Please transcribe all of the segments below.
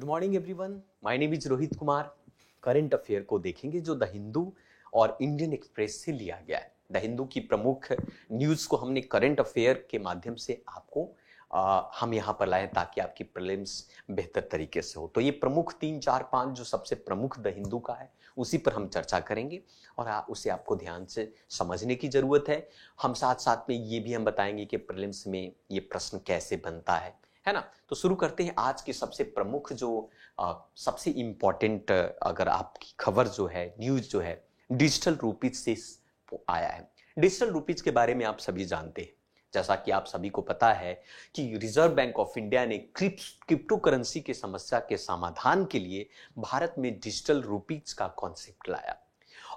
Morning everyone, my name is Rohit Kumar. Current affair को देखेंगे जो द हिंदू और इंडियन एक्सप्रेस से लिया गया है। द हिंदू की प्रमुख न्यूज को हमने करंट अफेयर के माध्यम से आपको हम यहाँ पर लाए ताकि आपकी प्रीलिम्स बेहतर तरीके से हो। तो ये प्रमुख 3, 4, 5 जो सबसे प्रमुख द हिंदू का है उसी पर हम चर्चा करेंगे और उसे आपको ध्यान से समझने की जरूरत है। हम साथ साथ में ये भी हम बताएंगे कि प्रीलिम्स में ये प्रश्न कैसे बनता है ना। तो शुरू करते हैं आज की सबसे प्रमुख जो सबसे इंपॉर्टेंट अगर आपकी खबर जो है, न्यूज जो है, डिजिटल रूपीज से आया है। डिजिटल रूपीज के बारे में आप सभी जानते हैं, जैसा कि आप सभी को पता है कि रिजर्व बैंक ऑफ इंडिया ने क्रिप्टो करेंसी की समस्या के समाधान के लिए भारत में डिजिटल रूपीज का कॉन्सेप्ट लाया।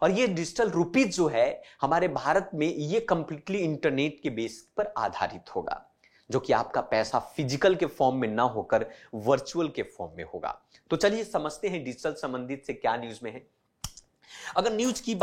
और ये डिजिटल रूपीज जो है हमारे भारत में ये कंप्लीटली इंटरनेट के बेस पर आधारित होगा, जो कि आपका पैसा फिजिकल के फॉर्म में ना होकर वर्चुअल के फॉर्म में होगा। तो चलिए समझते हैं डिजिटल संबंधित से क्या न्यूज में है। अगर न्यूज की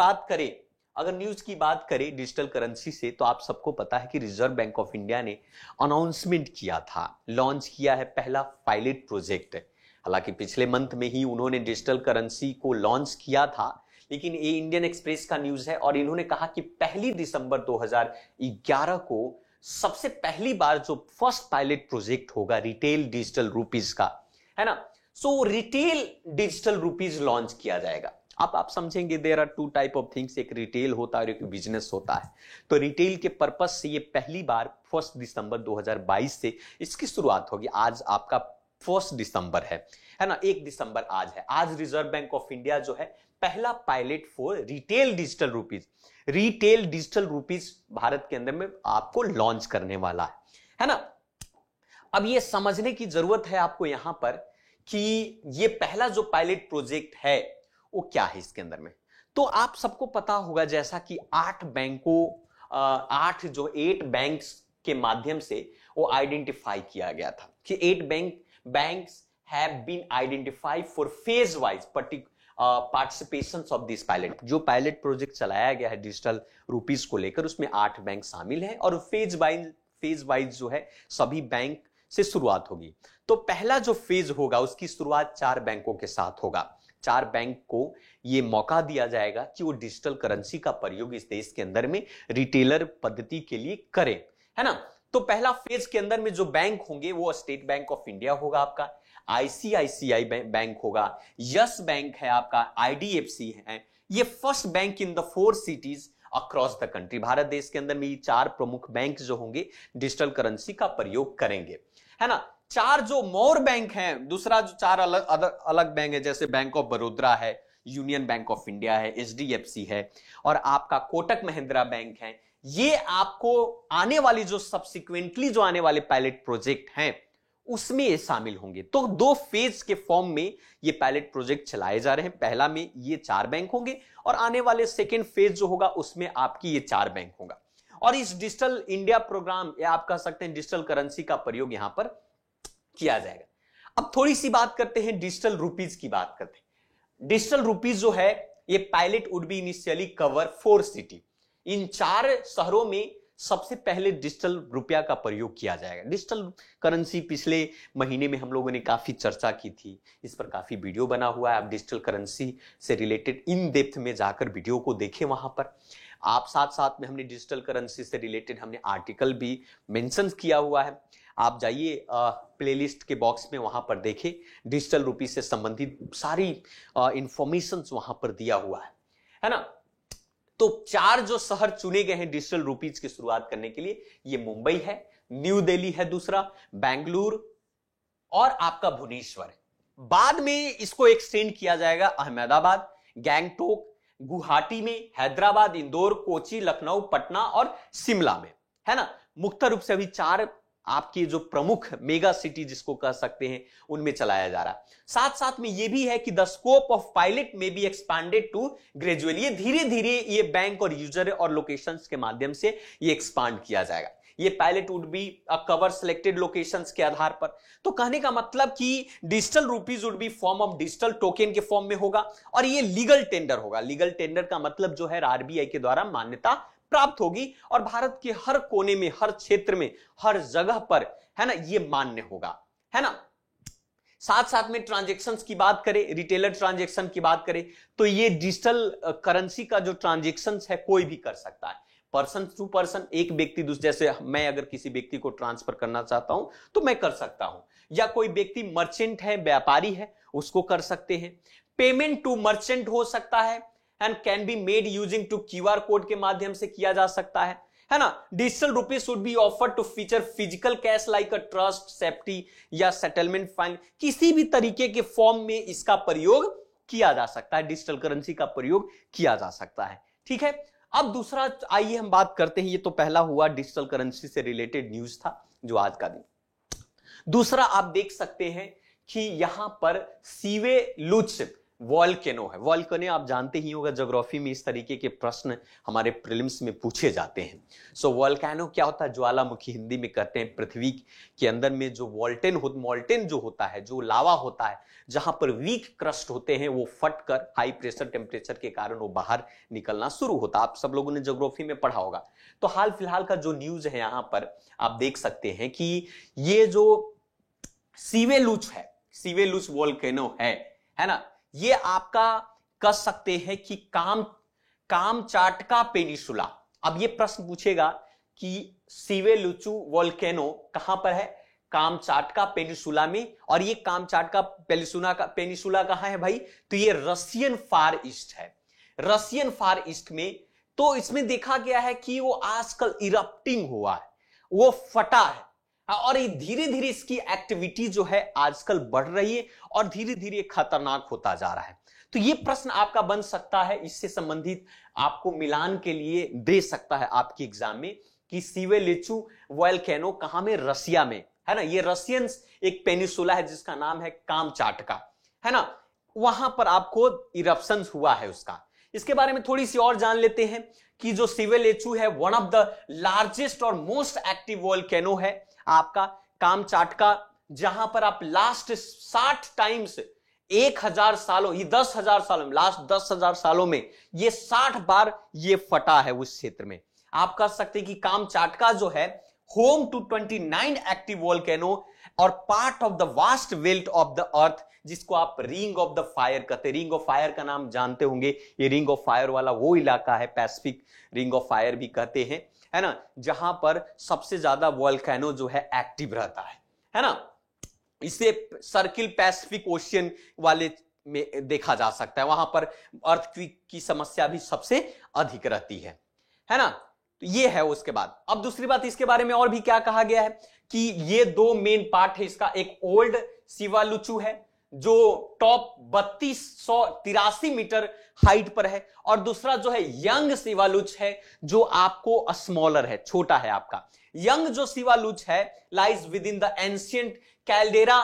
बात करें डिजिटल करेंसी से, तो आप सबको पता है कि रिजर्व बैंक ऑफ इंडिया ने अनाउंसमेंट किया था, लॉन्च किया है पहला पायलट प्रोजेक्ट। हालांकि पिछले मंथ में ही उन्होंने डिजिटल करेंसी को लॉन्च किया था, लेकिन ये इंडियन एक्सप्रेस का न्यूज है और इन्होंने कहा कि 1 दिसंबर 2011 को सबसे पहली बार जो फर्स्ट पायलट प्रोजेक्ट होगा रिटेल डिजिटल रूपीज का, है ना। So retail digital rupees launch किया जाएगा। आप समझेंगे there are 2 type of things, एक रिटेल होता है और एक बिजनेस होता है। तो रिटेल के पर्पस से ये पहली बार 1 दिसंबर 2022 से इसकी शुरुआत होगी। आज आपका 1 दिसंबर है ना, 1 दिसंबर आज है। आज रिजर्व बैंक ऑफ इंडिया जो है पहला pilot for retail digital rupees Bharat के अंदर में आपको लॉन्च करने वाला है ना। अब ये समझने की जरूरत है आपको यहां पर कि ये पहला जो पायलट प्रोजेक्ट है वो क्या है इसके अंदर में। तो आप सबको पता होगा जैसा कि 8 बैंक्स के माध्यम से वो आइडेंटिफाई किया गया था कि 8 banks have been identified for phase wise participation of this pilot. जो पायलट प्रोजेक्ट चलाया गया है डिजिटल रूपीज को लेकर, उसमें 8 बैंक शामिल हैं और फेज वाइज जो है सभी बैंक से शुरुआत होगी। तो पहला जो फेज होगा उसकी शुरुआत 4 बैंकों के साथ होगा। 4 बैंक को यह मौका दिया जाएगा कि वो डिजिटल करेंसी का प्रयोग इस देश के अंदर में रिटेलर पद्धति के लिए करें, है ना। तो पहला फेज के अंदर में जो बैंक होंगे वो स्टेट बैंक ऑफ इंडिया होगा, आपका आईसीआईसीआई बैंक होगा, यस बैंक है आपका, आईडीएफसी है। ये first bank in the 4 cities across the country. Bharat देश के अंदर में ये 4 प्रमुख बैंक जो होंगे डिजिटल करेंसी का प्रयोग करेंगे, है ना। 4 जो मोर बैंक हैं, दूसरा जो 4 अलग बैंक है, जैसे बैंक ऑफ बड़ौदा है, यूनियन बैंक ऑफ इंडिया है, एचडीएफसी है और आपका कोटक महिंद्रा बैंक है। ये आपको आने वाली जो सब्सिक्वेंटली जो आने वाले पायलट प्रोजेक्ट हैं उसमें ये शामिल होंगे। तो 2 फेज के फॉर्म में ये पायलट प्रोजेक्ट चलाए जा रहे हैं। पहला में ये 4 बैंक होंगे और आने वाले सेकेंड फेज जो होगा उसमें आपकी ये 4 बैंक होगा। और इस डिजिटल इंडिया प्रोग्राम या आप कह सकते हैं डिजिटल करेंसी का प्रयोग यहां पर किया जाएगा। अब थोड़ी सी बात करते हैं डिजिटल रूपीज की बात करते हैं। डिजिटल रूपीज जो है ये pilot would be initially cover 4 city. इन 4 शहरों में सबसे पहले डिजिटल रुपया का प्रयोग किया जाएगा। डिजिटल करेंसी पिछले महीने में हम लोगों ने काफी चर्चा की थी, इस पर काफी वीडियो बना हुआ है। आप डिजिटल करेंसी से रिलेटेड इन डेप्थ में जाकर वीडियो को देखें। वहां पर आप साथ में हमने डिजिटल करेंसी से रिलेटेड हमने आर्टिकल भी मेंशन किया हुआ है। आप जाइए प्लेलिस्ट के बॉक्स में, वहां पर देखें, डिजिटल रूपी से संबंधित सारी इंफॉर्मेशन वहां पर दिया हुआ है ना। तो 4 जो शहर चुने गए हैं डिजिटल रूपीज की शुरुआत करने के लिए, ये मुंबई है, न्यू दिल्ली है दूसरा, बेंगलुरु और आपका भुवनेश्वर है। बाद में इसको एक्सटेंड किया जाएगा अहमदाबाद, गैंगटोक, गुवाहाटी में, हैदराबाद, इंदौर, कोची, लखनऊ, पटना और शिमला में, है ना। मुख्य रूप से अभी 4 आपकी जो प्रमुख मेगा सिटी जिसको कह सकते हैं उनमें चलाया जा रहा है। साथ में यह भी है कि द स्कोप ऑफ पायलट में बी एक्सपांडेड टू ग्रेजुअली। ये धीरे धीरे ये बैंक और यूजर और लोकेशंस के माध्यम से ये एक्सपांड किया जाएगा। ये pilot would B cover selected locations के आधार पर। तो कहने का मतलब कि digital rupees would be form of digital token के फॉर्म में होगा और ये लीगल टेंडर होगा। लीगल टेंडर का मतलब जो है आरबीआई के द्वारा मान्यता प्राप्त होगी और भारत के हर कोने में, हर क्षेत्र में, हर जगह पर, है ना, ये मान्य होगा, है ना। साथ साथ में ट्रांजैक्शंस की बात करें, रिटेलर ट्रांजैक्शन की बात करें, तो ये डिजिटल करेंसी का जो ट्रांजैक्शंस है कोई भी कर सकता है, पर्सन टू पर्सन, एक व्यक्ति दूसरे, जैसे मैं अगर किसी व्यक्ति को ट्रांसफर करना चाहता हूं तो मैं कर सकता हूं, या कोई व्यक्ति मर्चेंट है, व्यापारी है, उसको कर सकते हैं। पेमेंट टू मर्चेंट हो सकता है and can be made using to QR code के माध्यम से किया जा सकता है ना। Digital rupees should be offered to feature physical cash like a trust, safety या सेटलमेंट फाइन, किसी भी तरीके के फॉर्म में इसका प्रयोग किया जा सकता है, डिजिटल करेंसी का प्रयोग किया जा सकता है। ठीक है, अब दूसरा आइए हम बात करते हैं, ये तो पहला हुआ डिजिटल करेंसी से रिलेटेड न्यूज था जो आज का दिन। दूसरा आप देख सकते हैं कि यहां पर सीवेलुच वॉल्केनो है। वॉल्केनो आप जानते ही होगा, ज्योग्राफी में इस तरीके के प्रश्न हमारे प्रीलिम्स में पूछे जाते हैं। सो वॉल्केनो क्या होता है? ज्वालामुखी, हिंदी में कहते हैं पृथ्वी के अंदर में जो मोल्टेन जो होता है, जो लावा होता है, जहां पर वीक क्रस्ट होते हैं, वो फटकर हाई प्रेशर टेम्परेचर के कारण वो बाहर निकलना शुरू होता है। आप सब लोगों ने ज्योग्राफी में पढ़ा होगा। तो हाल फिलहाल का जो न्यूज है यहां पर आप देख सकते हैं कि ये जो सीवेलुच वॉल्केनो है ना, ये आपका कह सकते हैं कि कामचाटका पेनिसुला। अब ये प्रश्न पूछेगा कि सीवेलुचु वॉल्केनो कहां पर है? कामचाटका पेनिसुला में। और ये कामचाटका पेनिसुला कहां है भाई? तो ये रशियन फार ईस्ट है, रशियन फार ईस्ट में। तो इसमें देखा गया है कि वो आजकल इरप्टिंग हुआ है, वो फटा है, और ये धीरे धीरे इसकी एक्टिविटी जो है आजकल बढ़ रही है और धीरे धीरे खतरनाक होता जा रहा है। तो ये प्रश्न आपका बन सकता है, इससे संबंधित आपको मिलान के लिए दे सकता है आपके एग्जाम में कि सीवेलुचु वॉल्केनो कहां में? रसिया में, है ना। ये रशियन एक पेनिसुला है जिसका नाम है कामचाटका, है ना, वहां पर आपको इरप्शन हुआ है उसका। इसके बारे में थोड़ी सी और जान लेते हैं कि जो सीवेलुचु है वन ऑफ द लार्जेस्ट और मोस्ट एक्टिव वॉल्केनो है आपका कामचाटका, जहां पर आप लास्ट 60 टाइम्स 1000 सालों, ये 10,000 सालों में, लास्ट 10,000 सालों में ये 60 बार ये फटा है उस क्षेत्र में। आप कह सकते हैं कि कामचाटका जो है होम टू 29 एक्टिव वॉल्केनो और part of the vast belt of the earth, जिसको आप रिंग ऑफ द फायर कहते हैं। रिंग ऑफ फायर का नाम जानते होंगे, ये रिंग ऑफ फायर वाला वो इलाका है, पैसिफिक रिंग ऑफ फायर भी कहते हैं, है ना, जहां पर सबसे ज्यादा वॉल्केनो जो है एक्टिव रहता है ना। इसे सर्किल पैसिफिक ओशियन वाले में देखा जा सकता है, वहां पर अर्थक्वेक की समस्या भी सबसे अधिक रहती है ना। तो ये है। उसके बाद अब दूसरी बात इसके बारे में और भी क्या कहा गया है कि ये दो मेन पार्ट है इसका। एक ओल्ड सीवेलुचु है जो टॉप 3283 मीटर हाइट पर है, और दूसरा जो है यंग सीवेलुच है जो आपको स्मॉलर है, छोटा है आपका। यंग जो सीवेलुच है lies with in the ancient caldera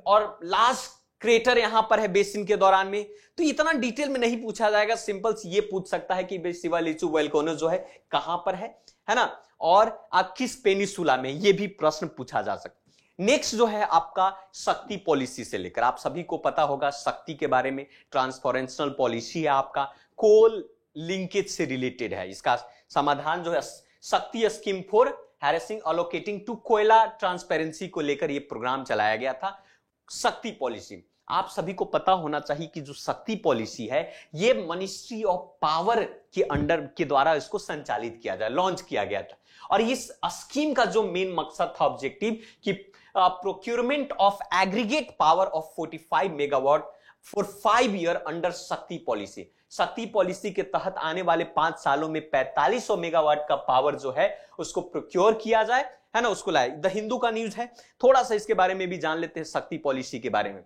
और लास्ट क्रेटर यहां पर है बेसिन के दौरान में। तो इतना डिटेल में नहीं पूछा जाएगा, सिंपल ये पूछ सकता है कि सीवेलुचु वॉल्केनो जो है कहां पर है ना, और आप किस पेनिसुला में, ये भी प्रश्न पूछा जा सकता है। नेक्स्ट जो है आपका शक्ति पॉलिसी से लेकर, आप सभी को पता होगा शक्ति के बारे में, ट्रांसफॉरेंशनल पॉलिसी है आपका, कोल लिंकेज से रिलेटेड है। इसका समाधान जो है Shakti scheme for harnessing allocating to koyla transparency को लेकर यह प्रोग्राम चलाया गया था। शक्ति पॉलिसी आप सभी को पता होना चाहिए कि जो शक्ति पॉलिसी है ये मिनिस्ट्री ऑफ पावर के अंडर के द्वारा इसको संचालित किया जाए, लॉन्च किया गया था। और इस स्कीम का जो मेन मकसद था, ऑब्जेक्टिव, कि procurement of aggregate power of 45 megawatt for 5 year under शक्ति पॉलिसी। शक्ति पॉलिसी के तहत आने वाले 5 सालों में 4500 मेगावाट का पावर जो है उसको प्रोक्योर किया जाए, है ना, उसको लाए। द हिंदू का न्यूज है, थोड़ा सा इसके बारे में भी जान लेते हैं शक्ति पॉलिसी के बारे में।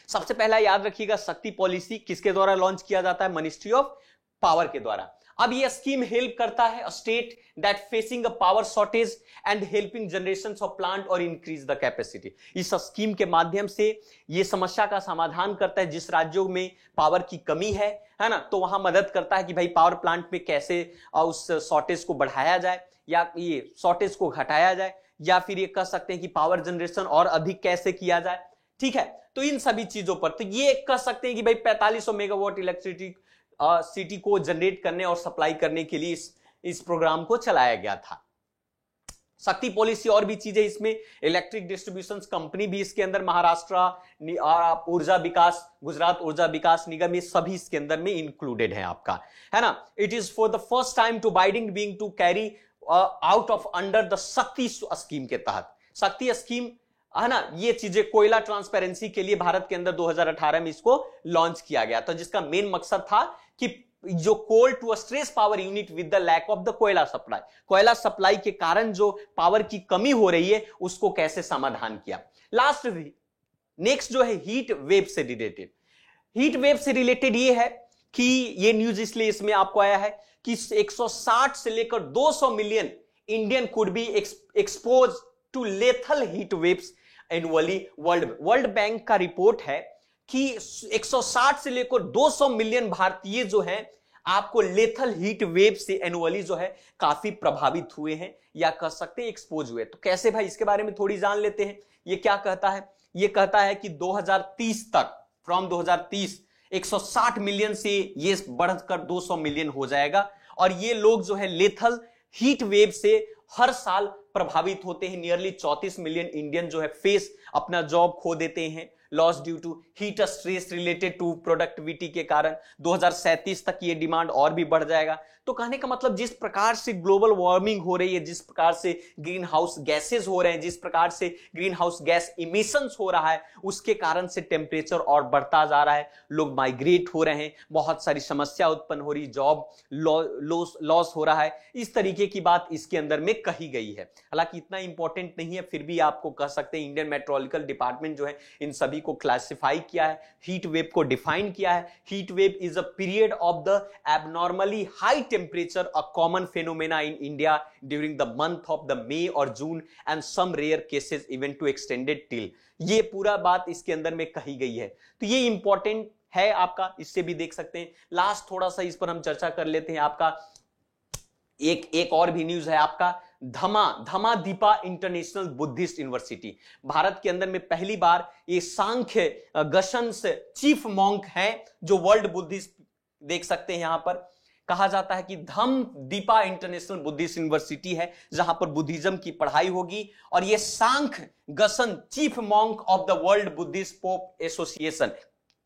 सबसे पहला याद रखिएगा, शक्ति पॉलिसी किसके द्वारा लॉन्च किया जाता है? मिनिस्ट्री ऑफ पावर के द्वारा। अब ये स्कीम हेल्प करता है state that facing a power shortage and helping generation of plant और इंक्रीज द कैपेसिटी। इस स्कीम के माध्यम से ये समस्या का समाधान करता है, जिस राज्यों में पावर की कमी है ना, तो वहां मदद करता है कि भाई पावर प्लांट में कैसे उस शॉर्टेज को बढ़ाया जाए या ये शॉर्टेज को घटाया जाए, या फिर ये कह सकते हैं कि पावर जनरेशन और अधिक कैसे किया जाए। ठीक है, तो इन सभी चीजों पर तो ये कह सकते हैं कि भाई 4500 मेगावाट इलेक्ट्रिसिटी सिटी को जनरेट करने और सप्लाई करने के लिए इस प्रोग्राम को चलाया गया था। शक्ति पॉलिसी और भी चीजें इसमें, इलेक्ट्रिक डिस्ट्रीब्यूशन कंपनी भी इसके अंदर, महाराष्ट्र ऊर्जा विकास, गुजरात ऊर्जा विकास निगम, ये सभी इसके अंदर में इंक्लूडेड है आपका, है ना। It is for the first time to binding being to carry out of under the Shakti scheme के तहत, शक्ति स्कीम, है ना। ये चीजें कोयला ट्रांसपेरेंसी के लिए भारत के अंदर 2018 में इसको लॉन्च किया गया था, जिसका मेन मकसद था कि जो coal to stress power unit with the lack of the कोयला सप्लाई, कोयला सप्लाई के कारण जो पावर की कमी हो रही है उसको कैसे समाधान किया। लास्ट नेक्स्ट जो है हीट वेव से रिलेटेड, हीट वेव से रिलेटेड ये है कि ये न्यूज इसलिए इसमें आपको आया है कि 160 से लेकर 200 million Indian could be expose to lethal heat waves annually. World Bank का रिपोर्ट है कि 160 से लेकर 200 मिलियन भारतीय जो हैं आपको लेथल हीट वेव से एनुअली जो है काफी प्रभावित हुए हैं, या कह सकते हैं एक्सपोज हुए। तो कैसे भाई, इसके बारे में थोड़ी जान लेते हैं। ये क्या कहता है, ये कहता है कि 2030 तक, फ्रॉम 2030 160 मिलियन से ये बढ़कर 200 मिलियन हो जाएगा, और ये लोग जो है लेथल हीट वेव से हर साल प्रभावित होते हैं। नियरली 34 मिलियन इंडियन जो है फेस अपना जॉब खो देते हैं, loss due to heat stress related to productivity के कारण। 2037 तक ये डिमांड और भी बढ़ जाएगा। तो कहने का मतलब जिस प्रकार से ग्लोबल वार्मिंग हो रही है, जिस प्रकार से ग्रीन हाउस गैसेज हो रहे हैं, जिस प्रकार से ग्रीन हाउस गैस इमिशंस हो रहा है, उसके कारण से टेम्परेचर और बढ़ता जा रहा है, लोग माइग्रेट हो रहे हैं, बहुत सारी समस्या उत्पन्न हो रही, जॉब लॉस हो रहा है। इस तरीके की बात इसके अंदर में कही गई है। हालांकि इतना इंपॉर्टेंट नहीं है, फिर भी आपको कह सकते हैं इंडियन मेट्रोलॉजिकल डिपार्टमेंट जो है इन सभी को क्लासिफाई किया है, हीट वेव को डिफाइन किया है। Heat wave is a period of the abnormally high temperature, a common phenomena in India during the month of the May और June, and some rare cases even to extended till. ये पूरा बात इसके अंदर में कही गई है। तो ये इंपॉर्टेंट है आपका, इससे भी देख सकते हैं। लास्ट थोड़ा सा इस पर हम चर्चा कर लेते हैं। आपका एक और भी न्यूज है आपका, Dhamma Dipa international Buddhist university. Bharat के अंदर में पहली बार ये सांख्य गशन चीफ मॉन्क हैं जो वर्ल्ड बुद्धिस्ट, देख सकते हैं यहां पर कहा जाता है कि धम दीपा इंटरनेशनल बुद्धिस्ट यूनिवर्सिटी है जहां पर बुद्धिज्म की पढ़ाई होगी। और ये सांख्य गशन chief monk of the world Buddhist pope association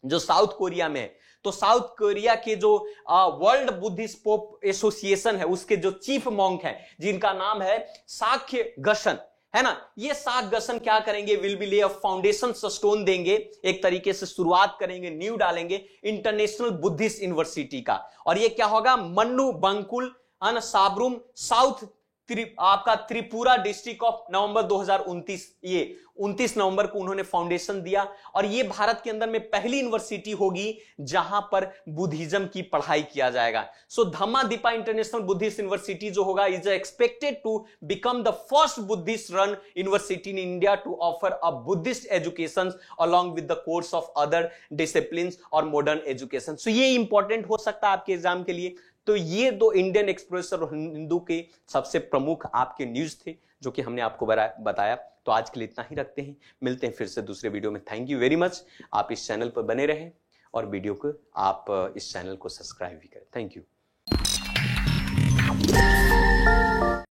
जो साउथ कोरिया में है, तो साउथ कोरिया के जो वर्ल्ड बुद्धिस्ट पोप एसोसिएशन है उसके जो चीफ मॉन्क हैं जिनका नाम है साक्य गशन, है ना। ये साक्य गशन क्या करेंगे, विल बी ले अ फाउंडेशन स्टोन देंगे, एक तरीके से शुरुआत करेंगे, नींव डालेंगे इंटरनेशनल बुद्धिस्ट यूनिवर्सिटी का। और ये क्या होगा, मन्नू बंकुल साबरूम साउथ आपका त्रिपुरा डिस्ट्रिक्ट ऑफ नवंबर 2029, ये 29 नवंबर को उन्होंने फाउंडेशन दिया। और ये भारत के अंदर में पहली यूनिवर्सिटी होगी जहां पर बुद्धिज्म की पढ़ाई किया जाएगा। So Dhamma Dipa international Buddhist university जो होगा is expected to become the first Buddhist run university in India to offer a Buddhist education along with the course of other discipline और मॉडर्न एजुकेशन। सो ये important हो सकता है आपके exam के लिए। तो ये दो इंडियन एक्सप्रेस और हिंदू के सबसे प्रमुख आपके न्यूज थे जो कि हमने आपको बताया। तो आज के लिए इतना ही रखते हैं, मिलते हैं फिर से दूसरे वीडियो में। Thank you very much. आप इस चैनल पर बने रहें और वीडियो को आप इस चैनल को सब्सक्राइब भी करें। Thank you.